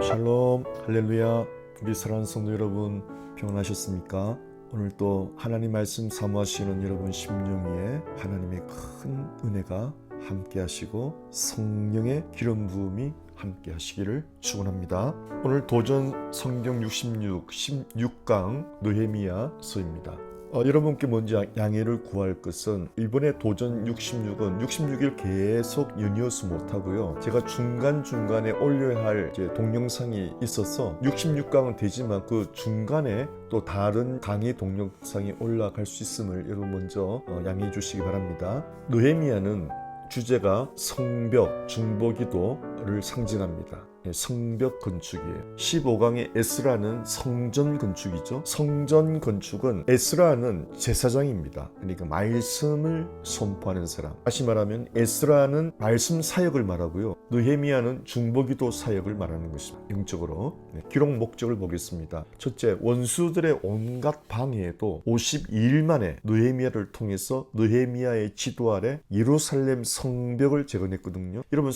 샬롬 할렐루야. 우리 사랑하는 성도 여러분 평안하셨습니까? 오늘 또 하나님 말씀 사모하시는 여러분 심령 위에 하나님의 큰 은혜가 함께 하시고 성령의 기름 부음이 함께 하시기를 축원합니다. 오늘 도전 성경 16강 느헤미야서입니다. 여러분께 먼저 양해를 구할 것은 이번에 도전 66은 66일 계속 연이어서 못하고요. 제가 중간중간에 올려야 할 동영상이 있어서 66강은 되지만 그 중간에 또 다른 강의 동영상이 올라갈 수 있음을 여러분 먼저 양해해 주시기 바랍니다. 느헤미야는 주제가 성벽, 중보기도를 상징합니다. 성벽 건축이에요. 15강의 에스라는 성전 건축이죠. 성전 건축은 에스라는 제사장입니다. 그러니까 말씀을 선포하는 사람. 다시 말하면 에스라는 말씀 사역을 말하고요. 느헤미야는 중보기도 사역을 말하는 것입니다. 영적으로. 기록 목적을 보겠습니다. 첫째, 원수들의 온갖 방해에도 52일 만에 느헤미야를 통해서 느헤미야의 지도 아래 예루살렘 성벽을 재건했거든요. 여러분,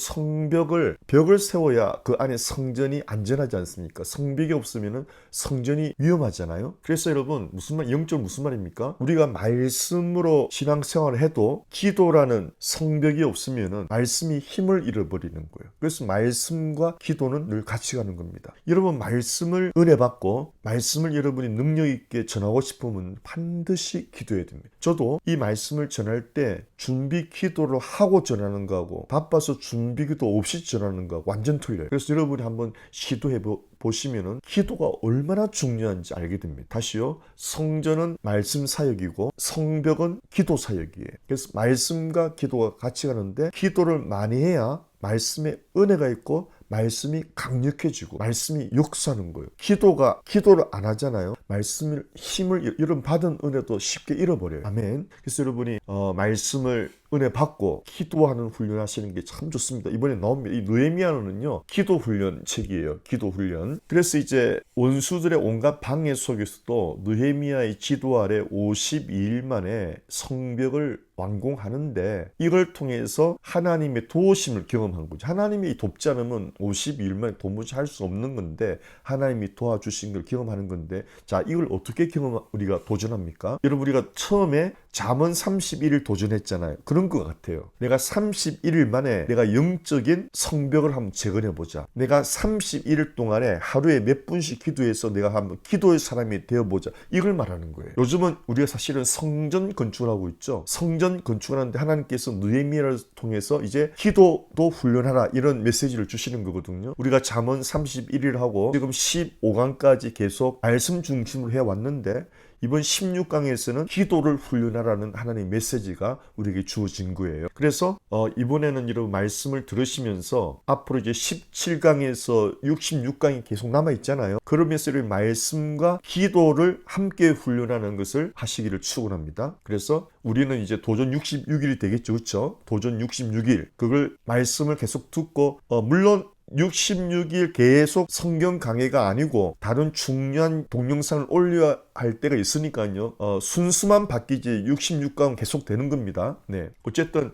벽을 세워야 그 안에 성전이 안전하지 않습니까? 성벽이 없으면 성전이 위험하잖아요. 그래서 여러분, 영적 무슨 말입니까? 우리가 말씀으로 신앙생활을 해도 기도라는 성벽이 없으면 말씀이 힘을 잃어버리는 거예요. 그래서 말씀과 기도는 늘 같이 가는 겁니다. 여러분, 말씀을 은혜 받고 말씀을 여러분이 능력 있게 전하고 싶으면 반드시 기도해야 됩니다. 저도 이 말씀을 전할 때 준비 기도를 하고 전하는 거하고 바빠서 준비 기도 없이 전하는 거하고 완전 틀려요. 그래서 여러분이 한번 시도해 보시면은 기도가 얼마나 중요한지 알게 됩니다. 다시요. 성전은 말씀 사역이고 성벽은 기도 사역이에요. 그래서 말씀과 기도가 같이 가는데 기도를 많이 해야 말씀에 은혜가 있고 말씀이 강력해지고 말씀이 역사하는 거예요. 기도를 안 하잖아요. 말씀을 힘을 여러분 받은 은혜도 쉽게 잃어버려요. 아멘. 그래서 여러분이 말씀을 은혜 받고 기도하는 훈련 하시는 게 참 좋습니다. 이번에 나옵니다. 이 느헤미야는요, 기도 훈련 책이에요. 기도 훈련. 그래서 이제 원수들의 온갖 방해 속에서도 느헤미야의 지도 아래 52일 만에 성벽을 완공하는데 이걸 통해서 하나님의 도우심을 경험한 거죠. 하나님이 돕지 않으면 52일 만에 도무지 할 수 없는 건데 하나님이 도와주신 걸 경험하는 건데, 자, 이걸 어떻게 우리가 도전합니까? 여러분, 우리가 처음에 잠언 31일 도전했잖아요. 그런 것 같아요. 내가 31일 만에 내가 영적인 성벽을 한번 재건해보자. 내가 31일 동안에 하루에 몇 분씩 기도해서 내가 한번 기도의 사람이 되어보자. 이걸 말하는 거예요. 요즘은 우리가 사실은 성전 건축을 하고 있죠. 성전 건축을 하는데 하나님께서 느헤미야를 통해서 이제 기도도 훈련하라, 이런 메시지를 주시는 거거든요. 우리가 잠언 31일 하고 지금 15강까지 계속 말씀 중심으로 해왔는데 이번 16강에서는 기도를 훈련하라는 하나님의 메시지가 우리에게 주어진 거예요. 그래서 이번에는 여러분 말씀을 들으시면서 앞으로 이제 17강에서 66강이 계속 남아있잖아요. 그러면서 우리 말씀과 기도를 함께 훈련하는 것을 하시기를 축원합니다. 그래서 우리는 이제 도전 66일이 되겠죠. 그렇죠? 도전 66일. 그걸 말씀을 계속 듣고 물론 66일 계속 성경 강해가 아니고 다른 중요한 동영상을 올려야 할 때가 있으니까요. 순수만 바뀌지 66강 계속 되는 겁니다. 네. 어쨌든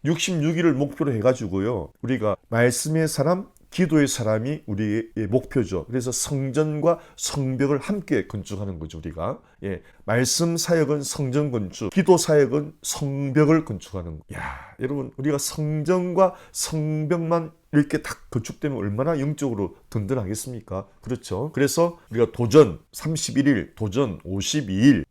66일을 목표로 해가지고요. 우리가 말씀의 사람, 기도의 사람이 우리의 목표죠. 그래서 성전과 성벽을 함께 건축하는 거죠, 우리가. 말씀 사역은 성전 건축, 기도 사역은 성벽을 건축하는 거. 여러분, 우리가 성전과 성벽만 이렇게 딱 건축되면 얼마나 영적으로 든든하겠습니까? 그렇죠? 그래서 우리가 도전 31일, 도전 52일,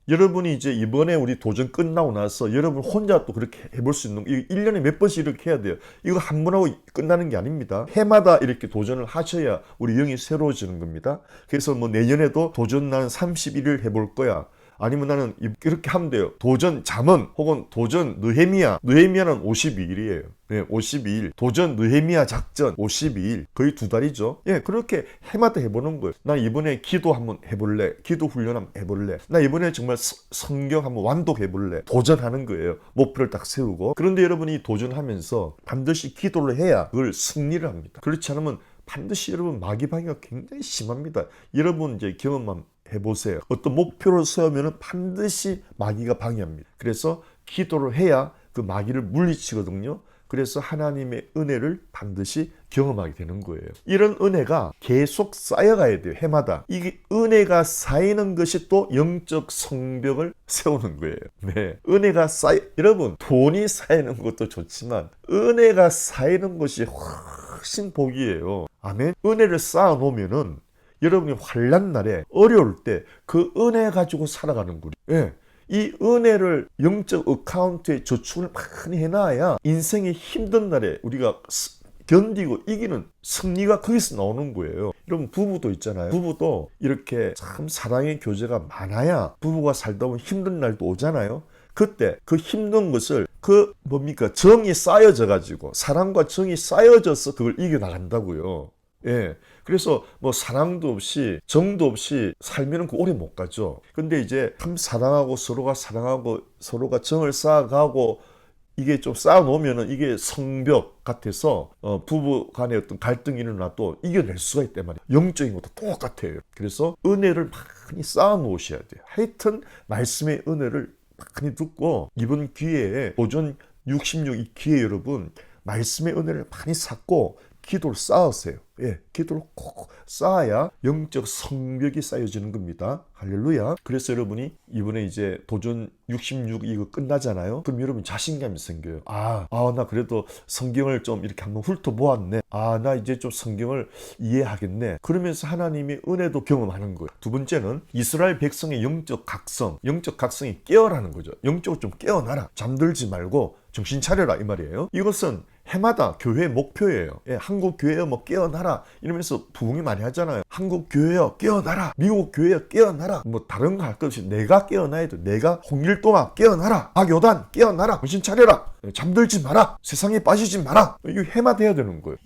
여러분이 이제 이번에 우리 도전 끝나고 나서 여러분 혼자 또 그렇게 해볼 수 있는, 1년에 몇 번씩 이렇게 해야 돼요. 이거 한 번 하고 끝나는 게 아닙니다. 해마다 이렇게 도전을 하셔야 우리 영이 새로워지는 겁니다. 그래서 뭐 내년에도 도전 나는 31일 해볼 거야. 아니면 나는 이렇게 하면 돼요. 도전 잠언 혹은 도전 느헤미야. 느헤미야는 52일이에요. 52일. 도전 느헤미야 작전 52일. 거의 2달이죠. 그렇게 해마다 해보는 거예요. 나 이번에 기도 한번 해볼래. 기도 훈련 한번 해볼래. 나 이번에 정말 성경 한번 완독해볼래. 도전하는 거예요. 목표를 딱 세우고. 그런데 여러분이 도전하면서 반드시 기도를 해야 그걸 승리를 합니다. 그렇지 않으면 반드시 여러분 마귀 방해가 굉장히 심합니다. 여러분 이제 경험만 해보세요. 어떤 목표를 세우면 반드시 마귀가 방해합니다. 그래서 기도를 해야 그 마귀를 물리치거든요. 그래서 하나님의 은혜를 반드시 경험하게 되는 거예요. 이런 은혜가 계속 쌓여가야 돼요. 해마다. 이게 은혜가 쌓이는 것이 또 영적 성벽을 세우는 거예요. 네, 은혜가 여러분 돈이 쌓이는 것도 좋지만 은혜가 쌓이는 것이 훨씬 복이에요. 아멘. 은혜를 쌓아 놓으면은 여러분이 환난 날에 어려울 때 그 은혜 가지고 살아가는 거예요. 예. 이 은혜를 영적 어카운트에 저축을 많이 해놔야 인생이 힘든 날에 우리가 견디고 이기는 승리가 거기서 나오는 거예요. 여러분 부부도 있잖아요. 부부도 이렇게 참 사랑의 교제가 많아야 부부가 살다 보면 힘든 날도 오잖아요. 그때 그 힘든 것을 정이 쌓여져 가지고 사랑과 정이 쌓여져서 그걸 이겨나간다고요. 예. 그래서 뭐 사랑도 없이 정도 없이 살면은 그 오래 못 가죠. 근데 이제 참 사랑하고 서로가 정을 쌓아가고 이게 좀 쌓아놓으면은 이게 성벽 같아서 부부 간에 어떤 갈등이 일어나도 이겨낼 수가 있단 말이에요. 영적인 것도 똑같아요. 그래서 은혜를 많이 쌓아놓으셔야 돼요. 하여튼 말씀의 은혜를 많이 듣고 이번 기회에 도전 66 이 기회에 여러분 말씀의 은혜를 많이 쌓고 기도를 쌓으세요. 예, 기도를 꼭 쌓아야 영적 성벽이 쌓여지는 겁니다. 할렐루야. 그래서 여러분이 이번에 이제 도전 66 이거 끝나잖아요. 그럼 여러분 자신감이 생겨요. 나 그래도 성경을 좀 이렇게 한번 훑어보았네. 나 이제 좀 성경을 이해하겠네. 그러면서 하나님의 은혜도 경험하는 거예요. 두 번째는 이스라엘 백성의 영적 각성이 깨어라는 거죠. 영적으로 좀 깨어나라. 잠들지 말고 정신 차려라 이 말이에요. 이것은 해마다 교회의 목표예요. 예, 한국 교회여 뭐 깨어나라 이러면서 부흥이 많이 하잖아요. 한국 교회여 깨어나라. 미국 교회여 깨어나라. 뭐 다른 거 할 것 없이 내가 깨어나야 돼. 내가 홍길동아 깨어나라. 박요단 깨어나라. 정신 차려라. 잠들지 마라. 세상에 빠지지 마라. 이거 해마다 해야 되는 거예요.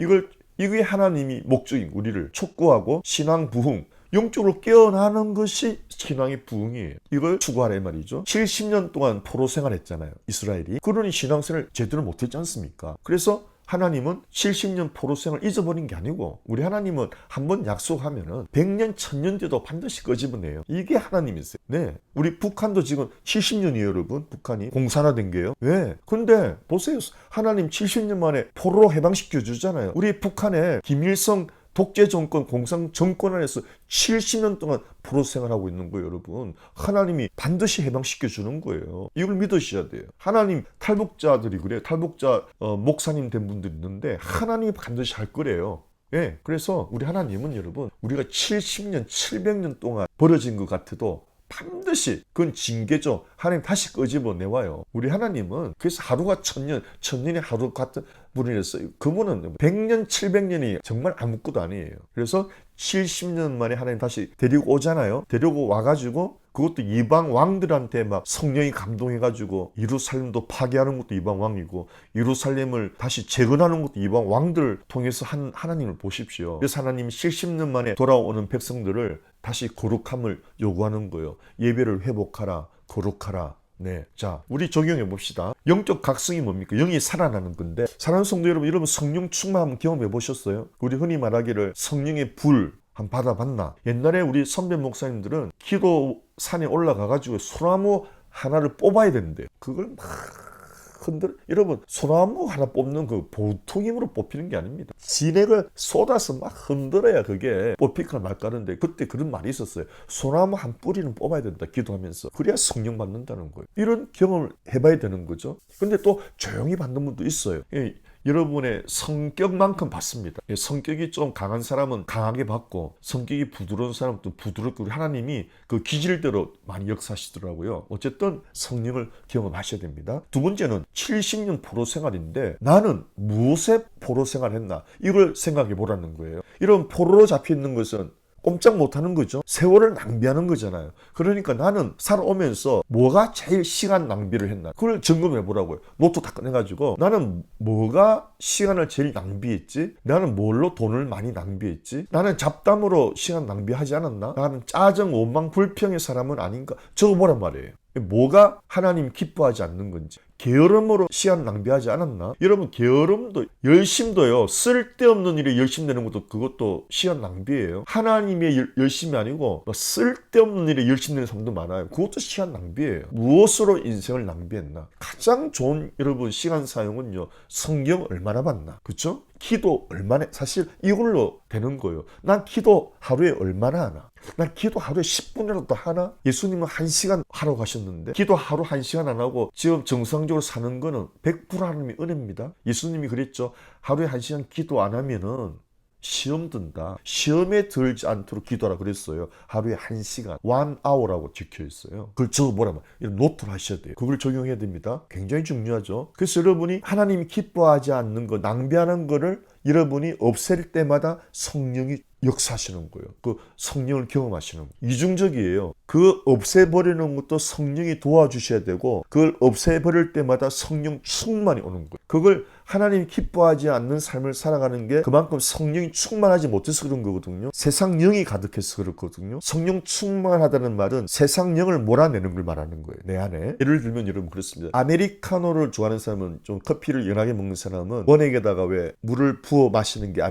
이게 하나님이 목적인 우리를 촉구하고 신앙 부흥 영적으로 깨어나는 것이 신앙의 부흥이에요. 이걸 추구하라 이 말이죠. 70년 동안 포로 생활했잖아요. 이스라엘이. 그러니 신앙생활을 제대로 못했지 않습니까? 그래서 하나님은 70년 포로 생활을 잊어버린 게 아니고 우리 하나님은 한번 약속하면은 100년, 1000년 뒤도 반드시 끄집어내요. 이게 하나님이세요. 네, 우리 북한도 지금 70년이에요, 여러분. 북한이 공산화된 게요. 왜? 근데 보세요. 하나님 70년 만에 포로로 해방시켜 주잖아요. 우리 북한에 김일성 독재 정권, 공산 정권 안에서 70년 동안 포로 생활하고 있는 거예요, 여러분. 하나님이 반드시 해방시켜 주는 거예요. 이걸 믿으셔야 돼요. 하나님 탈북자들이 그래요. 탈북자 목사님 된 분들이 있는데 하나님이 반드시 할 거래요. 예, 그래서 우리 하나님은 여러분 우리가 70년, 700년 동안 벌어진 것 같아도 반드시 그건 징계죠. 하나님 다시 끄집어내와요. 우리 하나님은 그래서 하루가 1000년, 1000년이 하루 같은 분이랬어요. 그분은 100년, 700년이 정말 아무것도 아니에요. 그래서 70년 만에 하나님 다시 데리고 오잖아요. 데리고 와가지고 그것도 이방 왕들한테 막 성령이 감동해가지고 예루살렘도 파괴하는 것도 이방 왕이고 예루살렘을 다시 재건하는 것도 이방 왕들 통해서 한 하나님을 보십시오. 그래서 하나님이 70년 만에 돌아오는 백성들을 다시 거룩함을 요구하는 거예요. 예배를 회복하라, 거룩하라. 네, 자, 우리 적용해 봅시다. 영적 각성이 뭡니까? 영이 살아나는 건데 사랑하는 성도 여러분 성령 충만 한번 경험해 보셨어요? 우리 흔히 말하기를 성령의 불 한번 받아봤나? 옛날에 우리 선배 목사님들은 기도 산에 올라가가지고 소나무 하나를 뽑아야 되는데 그걸 막 여러분 소나무 하나 뽑는 그 보통 힘으로 뽑히는 게 아닙니다. 진액을 쏟아서 막 흔들어야 그게 뽑힐까 말까는데 그때 그런 말이 있었어요. 소나무 한 뿌리는 뽑아야 된다 기도하면서. 그래야 성령 받는다는 거예요. 이런 경험을 해봐야 되는 거죠. 근데 또 조용히 받는 분도 있어요. 여러분의 성격만큼 받습니다. 성격이 좀 강한 사람은 강하게 받고 성격이 부드러운 사람은 또 부드럽게 우리 하나님이 그 기질대로 많이 역사하시더라고요. 어쨌든 성령을 경험하셔야 됩니다. 두 번째는 70년 포로 생활인데 나는 무엇에 포로 생활했나 이걸 생각해 보라는 거예요. 이런 포로로 잡혀 있는 것은 꼼짝 못하는 거죠. 세월을 낭비하는 거잖아요. 그러니까 나는 살아오면서 뭐가 제일 시간 낭비를 했나 그걸 점검해 보라고요. 노트 다 꺼내가지고 나는 뭐가 시간을 제일 낭비했지? 나는 뭘로 돈을 많이 낭비했지? 나는 잡담으로 시간 낭비하지 않았나? 나는 짜증, 원망, 불평의 사람은 아닌가? 적어보란 말이에요. 뭐가 하나님 기뻐하지 않는 건지. 게으름으로 시간 낭비하지 않았나? 여러분, 게으름도 열심도요, 쓸데없는 일에 열심되는 것도 그것도 시간 낭비예요. 하나님의 열심이 아니고 쓸데없는 일에 열심되는 사람도 많아요. 그것도 시간 낭비예요. 무엇으로 인생을 낭비했나? 가장 좋은 여러분 시간 사용은요, 성경 얼마나 봤나? 그렇죠? 기도 얼마나, 사실 이걸로 되는 거예요. 난 기도 하루에 얼마나 하나? 난 기도 하루에 10분이라도 하나? 예수님은 1시간 하러 가셨는데 기도 하루 1시간 안 하고 지금 정상적으로 사는 거는 100% 하나님의 은혜입니다. 예수님이 그랬죠. 하루에 1시간 기도 안 하면은 시험 든다. 시험에 들지 않도록 기도하라 그랬어요. 하루에 1시간, 1hour라고 적혀 있어요. 그걸 적어보라면 이런 노트를 하셔야 돼요. 그걸 적용해야 됩니다. 굉장히 중요하죠. 그래서 여러분이 하나님이 기뻐하지 않는 거, 낭비하는 거를 여러분이 없앨 때마다 성령이 역사하시는 거예요. 그 성령을 경험하시는 거예요. 이중적이에요. 그 없애버리는 것도 성령이 도와주셔야 되고, 그걸 없애버릴 때마다 성령 충만이 오는 거예요. 그걸 하나님이 기뻐하지 않는 삶을 살아가는 게 그만큼 성령이 충만하지 못해서 그런 거거든요. 세상 영이 가득해서 그렇거든요. 성령 충만하다는 말은 세상 영을 몰아내는 걸 말하는 거예요. 내 안에. 예를 들면 여러분 그렇습니다. 아메리카노를 좋아하는 사람은, 좀 커피를 연하게 먹는 사람은 원액에다가 왜 물을 부어 마시는 게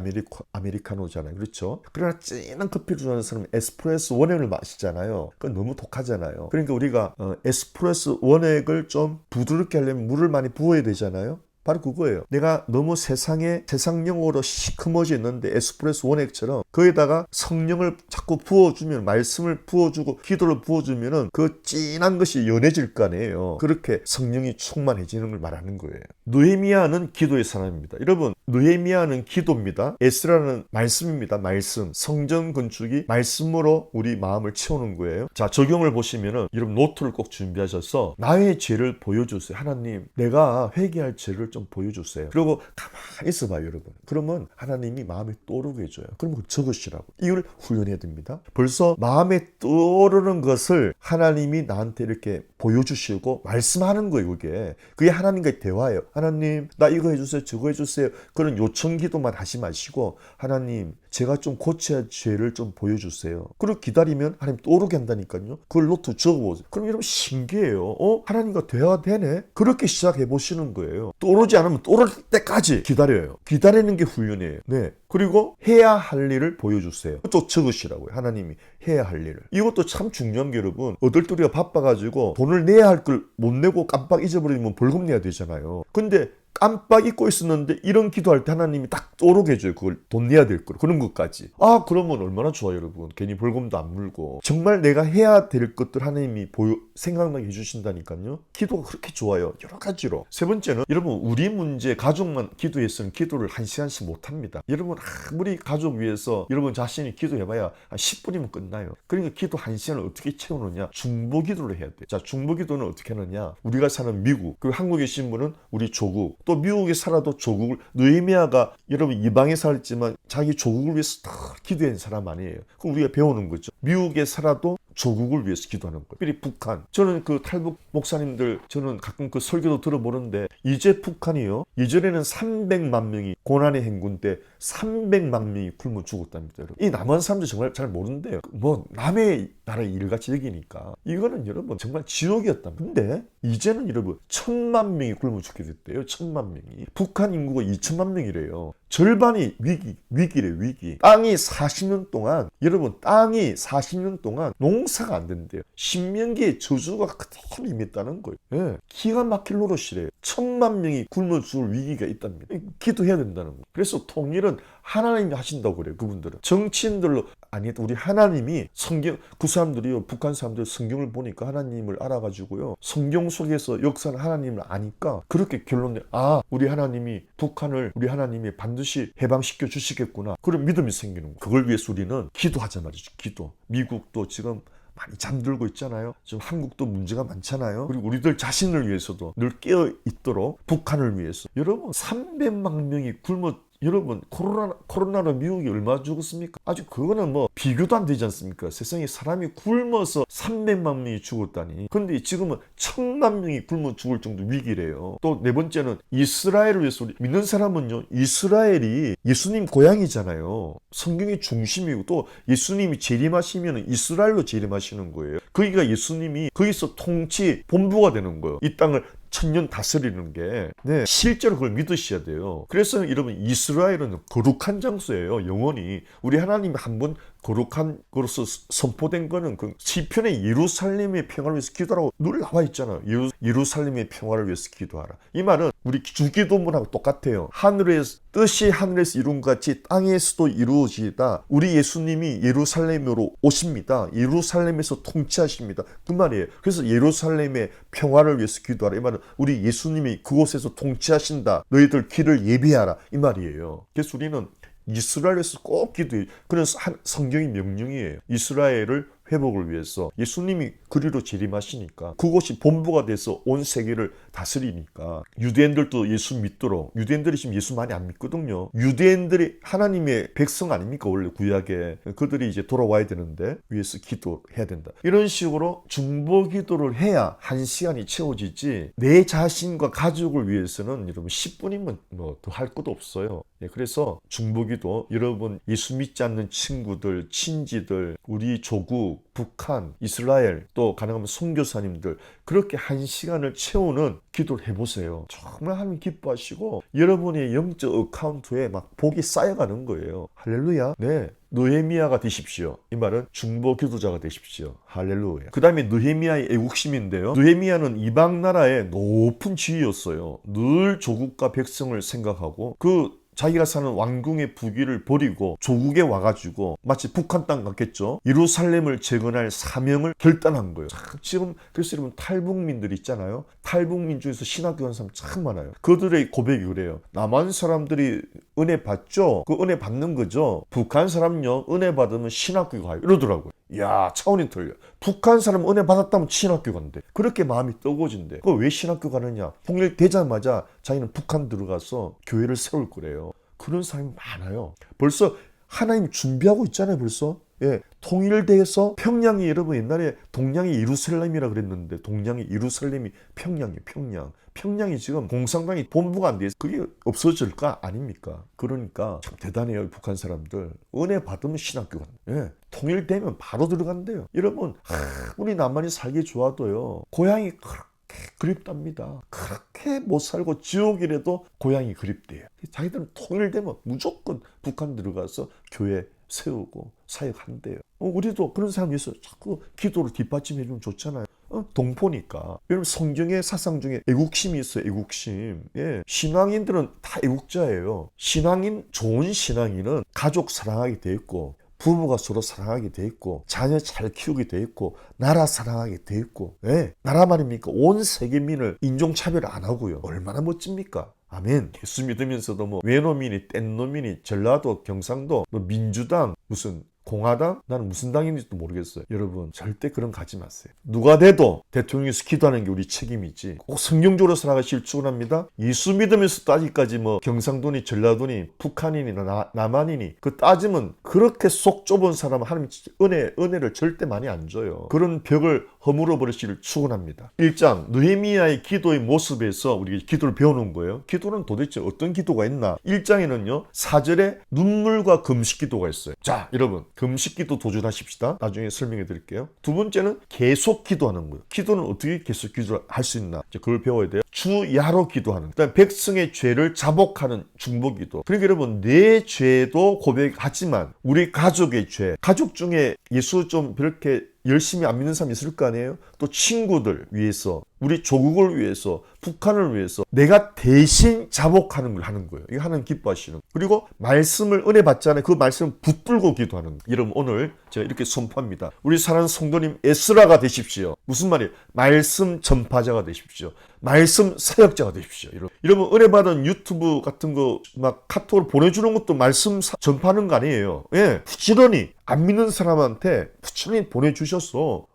아메리카노잖아요. 그렇죠? 그러나 진한 커피를 좋아하는 사람은 에스프레소 원액을 마시잖아요. 그건 너무 독하잖아요. 그러니까 우리가 에스프레소 원액을 좀 부드럽게 하려면 물을 많이 부어야 되잖아요. 바로 그거예요. 내가 너무 세상용어로 시커머져 있는데 에스프레소 원액처럼 거기다가 성령을 자꾸 부어주면, 말씀을 부어주고 기도를 부어주면은 그 진한 것이 연해질 거 아니에요. 그렇게 성령이 충만해지는 걸 말하는 거예요. 느헤미야는 기도의 사람입니다. 여러분, 느헤미야는 기도입니다. 에스라는 말씀입니다. 말씀. 성전 건축이 말씀으로 우리 마음을 채우는 거예요. 자, 적용을 보시면은 여러분 노트를 꼭 준비하셔서 나의 죄를 보여주세요. 하나님, 내가 회개할 죄를 좀 보여주세요. 그리고 가만히 있어봐요, 여러분. 그러면 하나님이 마음에 떠오르게 해줘요. 그러면 그걸 적으시라고. 이걸 훈련해야 됩니다. 벌써 마음에 떠오르는 것을 하나님이 나한테 이렇게 보여주시고 말씀하는 거예요. 그게 하나님과의 대화예요. 하나님, 나 이거 해주세요, 저거 해주세요. 그런 요청 기도만 하지 마시고, 하나님, 제가 좀 고쳐야 할 죄를 좀 보여주세요. 그리고 기다리면 하나님 떠오르게 한다니까요. 그걸 노트 적어보세요. 그럼 여러분 신기해요. 하나님과 대화되네? 그렇게 시작해 보시는 거예요. 떠오르지 않으면 떠오를 때까지 기다려요. 기다리는 게 훈련이에요. 네. 그리고 해야 할 일을 보여주세요. 또 적으시라고요. 하나님이 해야 할 일을. 이것도 참 중요한 게, 여러분, 어떨 바빠가지고 돈을 내야 할 걸 못 내고 깜빡 잊어버리면 벌금 내야 되잖아요. 근데 깜빡 잊고 있었는데 이런 기도할 때 하나님이 딱 떠오르게 해줘요. 그걸 돈 내야 될 걸. 그런 것까지. 그러면 얼마나 좋아요, 여러분. 괜히 벌금도 안 물고. 정말 내가 해야 될 것들 하나님이 생각나게 해주신다니까요. 기도가 그렇게 좋아요. 여러 가지로. 세 번째는, 여러분, 우리 문제, 가족만 기도했으면 기도를 1시간씩 못합니다. 여러분, 아무리 가족 위해서 여러분 자신이 기도해봐야 한 10분이면 끝나요. 그러니까 기도 1시간을 어떻게 채우느냐? 중보 기도를 해야 돼. 자, 중보 기도는 어떻게 하느냐? 우리가 사는 미국, 그리고 한국에 계신 분은 우리 조국, 또 미국에 살아도 조국을, 느헤미야가 여러분 이방에 살지만 자기 조국을 위해서 다 기도한 사람 아니에요. 그럼 우리가 배우는 거죠. 미국에 살아도 조국을 위해서 기도하는 거예요. 특별히 북한. 저는 그 탈북 목사님들, 저는 가끔 그 설교도 들어보는데, 이제 북한이요, 예전에는 300만 명이 고난의 행군 때 300만 명이 굶어 죽었답니다. 여러분. 이 남한 사람들 정말 잘 모르는데요. 뭐 남의 나라 일같이 여기니까 이거는 여러분 정말 지옥이었답니다. 근데 이제는 여러분 1000만 명이 굶어 죽게 됐대요. 1000만 명이. 북한 인구가 2000만 명이래요. 절반이 위기래, 위기. 땅이 40년 동안, 여러분, 땅이 40년 동안 농사가 안 된대요. 신명기의 저주가 그대로 임했다는 거예요. 예. 기가 막힐 노릇이래요. 1000만 명이 굶어 죽을 위기가 있답니다. 기도해야 된다는 거예요. 그래서 통일은 하나님이 하신다고 그래요. 그분들은. 정치인들로, 아니, 우리 하나님이 성경, 그 사람들이요, 북한 사람들 성경을 보니까 하나님을 알아가지고요, 성경 속에서 역사는 하나님을 아니까 그렇게 결론내, 우리 하나님이 북한을, 우리 하나님이 반드시 해방시켜 주시겠구나. 그런 믿음이 생기는 거예요. 그걸 위해서 우리는 기도하자 말이죠. 기도. 미국도 지금 많이 잠들고 있잖아요. 지금 한국도 문제가 많잖아요. 그리고 우리들 자신을 위해서도 늘 깨어 있도록, 북한을 위해서. 여러분, 300만 명이 여러분, 코로나로 미국이 얼마 죽었습니까? 아주 그거는 뭐 비교도 안 되지 않습니까? 세상에 사람이 굶어서 300만 명이 죽었다니. 근데 지금은 1000만 명이 굶어 죽을 정도 위기래요. 또 네 번째는 이스라엘을 위해서, 믿는 사람은요, 이스라엘이 예수님 고향이잖아요. 성경의 중심이고, 또 예수님이 재림하시면 이스라엘로 재림하시는 거예요. 거기가 예수님이 거기서 통치 본부가 되는 거예요. 이 땅을 천년 다스리는 게 실제로 그걸 믿으셔야 돼요. 그래서 여러분 이스라엘은 거룩한 장소예요. 영원히 우리 하나님이 한번 거룩한 것으로 선포된 거는 그 시편의 예루살렘의 평화를 위해서 기도하라고 늘 나와 있잖아요. 예루살렘의 평화를 위해서 기도하라. 이 말은 우리 주기도문하고 똑같아요. 하늘에서 뜻이 하늘에서 이룬 것 같이 땅에서도 이루어지다. 우리 예수님이 예루살렘으로 오십니다. 예루살렘에서 통치하십니다. 그 말이에요. 그래서 예루살렘의 평화를 위해서 기도하라. 이 말은 우리 예수님이 그곳에서 통치하신다. 너희들 길을 예비하라. 이 말이에요. 그래서 우리는 이스라엘에서 꼭 기도해요. 그런 성경의 명령이에요. 이스라엘을 회복을 위해서 예수님이 그리로 재림하시니까 그곳이 본부가 돼서 온 세계를 다스리니까 유대인들도 예수 믿도록 유대인들이 지금 예수 많이 안 믿거든요. 유대인들이 하나님의 백성 아닙니까? 원래 구약에 그들이 이제 돌아와야 되는데 위해서 기도해야 된다. 이런 식으로 중보 기도를 해야 한 시간이 채워지지 내 자신과 가족을 위해서는 여러분 10분이면 뭐 더 할 것도 없어요. 그래서 중보 기도 여러분 예수 믿지 않는 친구들, 친지들, 우리 조국, 북한, 이스라엘 또 가능하면 선교사님들 그렇게 한 시간을 채우는 기도를 해보세요. 정말 하나님 기뻐하시고 여러분의 영적 어카운트에 막 복이 쌓여가는 거예요. 할렐루야. 네. 느헤미야가 되십시오. 이 말은 중보 기도자가 되십시오. 할렐루야. 그 다음에 느헤미야의 애국심인데요. 느헤미야는 이방 나라의 높은 지위였어요. 늘 조국과 백성을 생각하고 자기가 사는 왕궁의 부귀를 버리고 조국에 와가지고 마치 북한 땅 같겠죠. 예루살렘을 재건할 사명을 결단한 거예요. 지금 그래서 여러분 탈북민들 있잖아요. 탈북민 중에서 신학교 간 사람 참 많아요. 그들의 고백이 그래요. 남한 사람들이 은혜 받죠. 그 은혜 받는 거죠. 북한 사람요 은혜 받으면 신학교 가요. 이러더라고요. 야 차원이 틀려. 북한 사람 은혜 받았다면 신학교 간대. 그렇게 마음이 뜨거워진대. 그 왜 신학교 가느냐. 통일되자마자 자기는 북한 들어가서 교회를 세울 거래요. 그런 사람이 많아요. 벌써 하나님 준비하고 있잖아요. 벌써. 예, 통일돼서 평양이 여러분 옛날에 동양이 예루살렘이라 그랬는데 동양이 예루살렘이 평양이에요. 평양이 지금 공산당이 본부가 안 돼서 그게 없어질까? 아닙니까? 그러니까 참 대단해요. 북한 사람들. 은혜 받으면 신학교 간다. 예, 통일되면 바로 들어간대요. 여러분 우리 남한이 살기 좋아도요. 고향이 그렇게 그립답니다. 그렇게 못 살고 지옥이라도 고향이 그립대요. 자기들은 통일되면 무조건 북한 들어가서 교회 세우고 사역한대요. 우리도 그런 사람이 있어요. 자꾸 기도를 뒷받침해주면 좋잖아요. 동포니까. 여러분 성경의 사상 중에 애국심이 있어요. 애국심. 예. 신앙인들은 다 애국자예요. 좋은 신앙인은 가족 사랑하게 돼 있고 부부가 서로 사랑하게 돼 있고 자녀 잘 키우게 돼 있고 나라 사랑하게 돼 있고 예. 나라 말입니까? 온 세계민을 인종차별 안 하고요. 얼마나 멋집니까? 아멘. 예수 믿으면서도 뭐 외노민이 뗀노민이 전라도 경상도 뭐 민주당 무슨 공화당? 나는 무슨 당인지도 모르겠어요. 여러분 절대 그런 거 가지 마세요. 누가 돼도 대통령에서 기도하는 게 우리 책임이지 꼭 성경적으로 살아가실 축원합니다. 예수 믿으면서 아직까지 뭐 경상도니 전라도니 북한이니 남한이니 그 따지면 그렇게 속 좁은 사람은 하나님 은혜를 절대 많이 안 줘요. 그런 벽을 허물어 버리시기를 축원합니다. 1장 느헤미야의 기도의 모습에서 우리가 기도를 배우는 거예요. 기도는 도대체 어떤 기도가 있나? 1장에는요 4절에 눈물과 금식 기도가 있어요. 자 여러분 금식 기도 도전하십시다. 나중에 설명해 드릴게요. 두 번째는 계속 기도하는 거예요. 기도는 어떻게 계속 기도할 수 있나? 그걸 배워야 돼요. 주야로 기도하는. 그다음에 백성의 죄를 자복하는 중보 기도. 그러니까 여러분 내 죄도 고백하지만 우리 가족의 죄, 가족 중에 예수 좀 그렇게 열심히 안 믿는 사람이 있을 거 아니에요? 또 친구들 위해서, 우리 조국을 위해서, 북한을 위해서 내가 대신 자복하는 걸 하는 거예요. 이거 하나님 기뻐하시는. 그리고 말씀을 은혜 받잖아요. 그 말씀을 붙들고 기도하는 거예요. 여러분 오늘 제가 이렇게 선포합니다. 우리 사랑하는 성도님 에스라가 되십시오. 무슨 말이에요? 말씀 전파자가 되십시오. 말씀 사역자가 되십시오. 여러분 은혜 받은 유튜브 같은 거 막 카톡을 보내주는 것도 말씀 전파하는 거 아니에요. 예, 부지런히 안 믿는 사람한테 부지런히 보내주셔서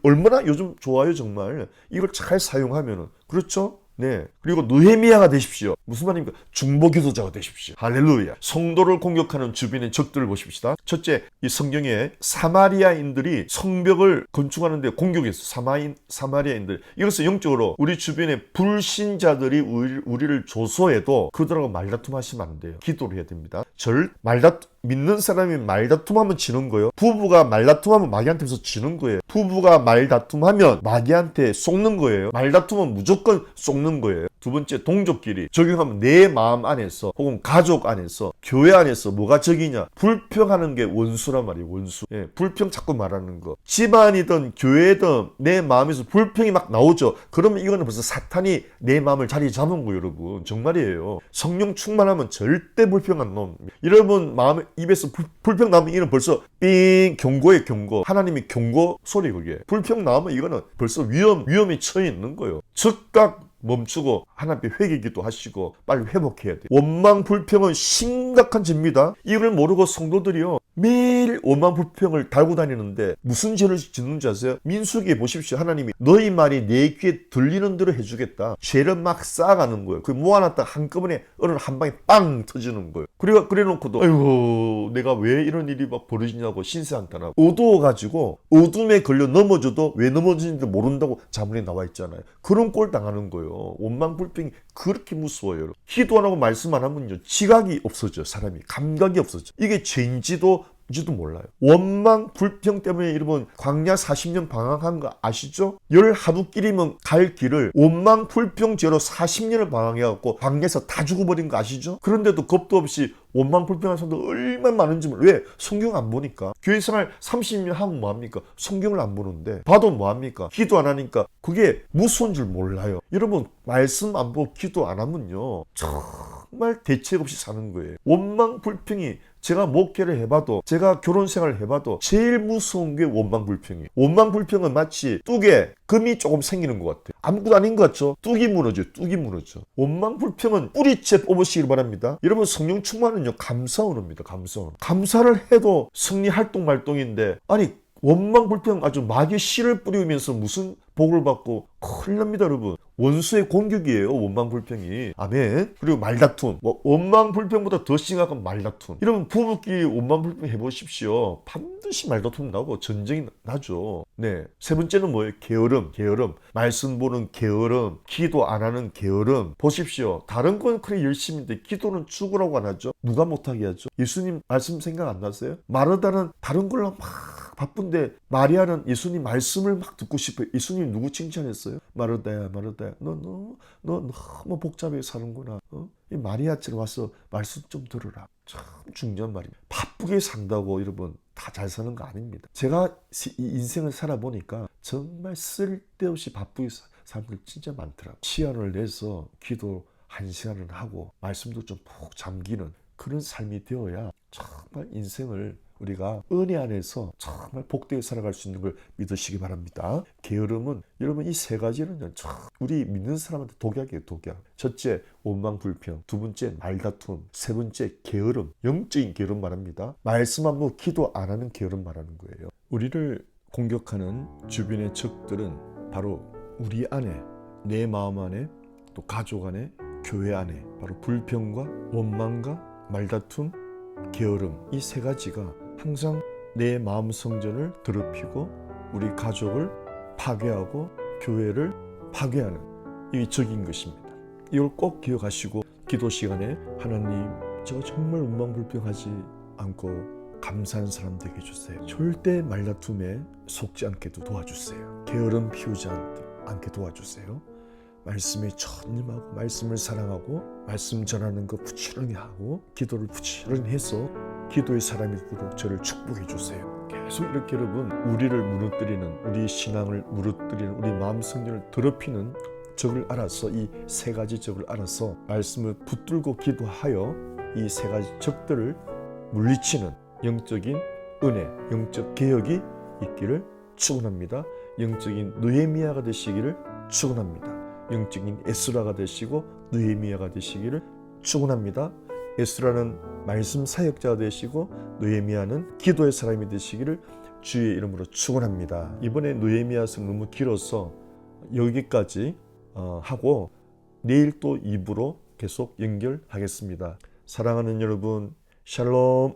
얼마나 요즘 좋아요 정말. 이걸 잘 사용하면은 그렇죠? 네. 그리고 느헤미야가 되십시오. 무슨 말입니까? 중보 기도자가 되십시오. 할렐루야. 성도를 공격하는 주변의 적들을 보십시다. 첫째, 이 성경에 사마리아인들이 성벽을 건축하는데 공격했어. 사마리아인들. 이것은 영적으로 우리 주변에 불신자들이 우리를 조소해도 그들하고 말다툼하시면 안 돼요. 기도를 해야 됩니다. 믿는 사람이 말다툼하면 지는 거예요. 부부가 말다툼하면 마귀한테서 지는 거예요. 부부가 말다툼하면 마귀한테 속는 거예요. 말다툼은 무조건 속는 거예요. 두 번째, 동족끼리 적용하면 내 마음 안에서 혹은 가족 안에서 교회 안에서 뭐가 적이냐? 불평하는 게 원수란 말이에요. 원수. 예, 불평 자꾸 말하는 거. 집안이든 교회든 내 마음에서 불평이 막 나오죠. 그러면 이거는 벌써 사탄이 내 마음을 자리 잡은 거예요. 여러분 정말이에요. 성령 충만하면 절대 불평 안 나옵니다. 여러분 마음에 입에서 불평 나오면 이는 벌써 삥 경고예요. 경고. 하나님이 경고 소리 그게. 불평 나오면 이거는 벌써 위험에 처해 있는 거예요. 즉각 멈추고 하나님께 회개기도 하시고 빨리 회복해야 돼요. 원망 불평은 심각한 죄입니다. 이걸 모르고 성도들이요 매일 원망 불평을 달고 다니는데 무슨 죄를 짓는지 아세요? 민수기에 보십시오. 하나님이 너희 말이 내 귀에 들리는 대로 해주겠다. 죄를 막 쌓아가는 거예요. 그 모아놨다 한꺼번에 어느 한 방에 빵 터지는 거예요. 그래놓고도 아이고 내가 왜 이런 일이 막 벌어지냐고 신세한탄하고 어두워가지고 어둠에 걸려 넘어져도 왜 넘어지는지 모른다고 자문에 나와 있잖아요. 그런 꼴 당하는 거예요. 원망 불평이 그렇게 무서워요. 기도 안 하고 말씀 안 하면요 지각이 없어져. 사람이 감각이 없어져. 이게 죄인지도 몰라요. 원망 불평 때문에 여러분 광야 40년 방황한 거 아시죠? 열 하루끼리면 갈 길을 원망 불평죄로 40년을 방황해갖고 광야에서 다 죽어버린 거 아시죠? 그런데도 겁도 없이 원망 불평한 사람도 얼마나 많은지 몰라요. 왜? 성경 안 보니까. 교회 생활 30년 하면 뭐합니까? 성경을 안 보는데 봐도 뭐합니까? 기도 안 하니까 그게 무서운 줄 몰라요. 여러분 말씀 안 보고 기도 안 하면요 정말 대책 없이 사는 거예요. 원망 불평이 제가 목회를 해봐도 제가 결혼 생활을 해봐도 제일 무서운 게 원망 불평이에요. 원망 불평은 마치 뚝에 금이 조금 생기는 것 같아요. 아무것도 아닌 것 같죠? 뚝이 무너져요. 뚝이 무너져. 원망 불평은 뿌리째 뽑으시길 바랍니다. 여러분 성령 충만은요 감사원입니다. 감사원. 감사를 해도 성리 활동 말동인데 아니 원망 불평 아주 마귀의 씨를 뿌리면서 무슨 복을 받고 큰일 납니다. 여러분 원수의 공격이에요. 원망 불평이. 아멘. 그리고 말다툼. 원망 불평보다 더 심각한 말다툼. 여러분 부부끼리 원망 불평 해보십시오. 반드시 말다툼 나고 전쟁이 나죠. 네. 세 번째는 뭐예요? 게으름. 말씀 보는 게으름. 기도 안 하는 게으름. 보십시오. 다른 건 그래 열심인데 기도는 죽으라고 안 하죠. 누가 못하게 하죠? 예수님 말씀 생각 안 나세요? 마르다는 다른 걸로 막 바쁜데 마리아는 예수님 말씀을 막 듣고 싶어요. 예수님 누구 칭찬했어요? 마르다야 너 너무 복잡하게 사는구나. 이 마리아처럼 와서 말씀 좀 들으라. 참 중요한 말입니다. 바쁘게 산다고 여러분 다 잘 사는 거 아닙니다. 제가 이 인생을 살아보니까 정말 쓸데없이 바쁘게 사람들 진짜 많더라고요. 시간을 내서 기도 1시간을 하고 말씀도 좀 푹 잠기는 그런 삶이 되어야 정말 인생을 우리가 은혜 안에서 정말 복되게 살아갈 수 있는 걸 믿으시기 바랍니다. 게으름은 여러분 이 세 가지는 우리 믿는 사람한테 독약이에요. 독약. 첫째 원망 불평, 두 번째 말다툼, 세 번째 게으름. 영적인 게으름 말합니다. 말씀 안 보고 기도 안 하는 게으름 말하는 거예요. 우리를 공격하는 주변의 적들은 바로 우리 안에, 내 마음 안에, 또 가족 안에, 교회 안에 바로 불평과 원망과 말다툼, 게으름 이 세 가지가 항상 내 마음 성전을 더럽히고 우리 가족을 파괴하고 교회를 파괴하는 이 적인 것입니다. 이걸 꼭 기억하시고 기도 시간에 하나님 제가 정말 원망불평하지 않고 감사하는 사람 되게 해주세요. 절대 말다툼에 속지 않게도 도와주세요. 게으름 피우지 않게 도와주세요. 말씀에 전념하고 말씀을 사랑하고 말씀 전하는 거 부지런히 하고 기도를 부지런히 해서 기도의 사람이 되도록 저를 축복해 주세요. 계속 이렇게 여러분 우리를 무너뜨리는 우리 신앙을 무너뜨리는 우리 마음 성전을 더럽히는 적을 알아서 이 세 가지 적을 알아서 말씀을 붙들고 기도하여 이 세 가지 적들을 물리치는 영적인 은혜, 영적 개혁이 있기를 축원합니다. 영적인 느헤미야가 되시기를 축원합니다. 영적인 에스라가 되시고 느헤미야가 되시기를 축원합니다. 에스라는 말씀 사역자가 되시고 느헤미야는 기도의 사람이 되시기를 주의 이름으로 축원합니다. 이번에 느헤미야서 너무 길어서 여기까지 하고 내일 또 2부로 계속 연결하겠습니다. 사랑하는 여러분, 샬롬.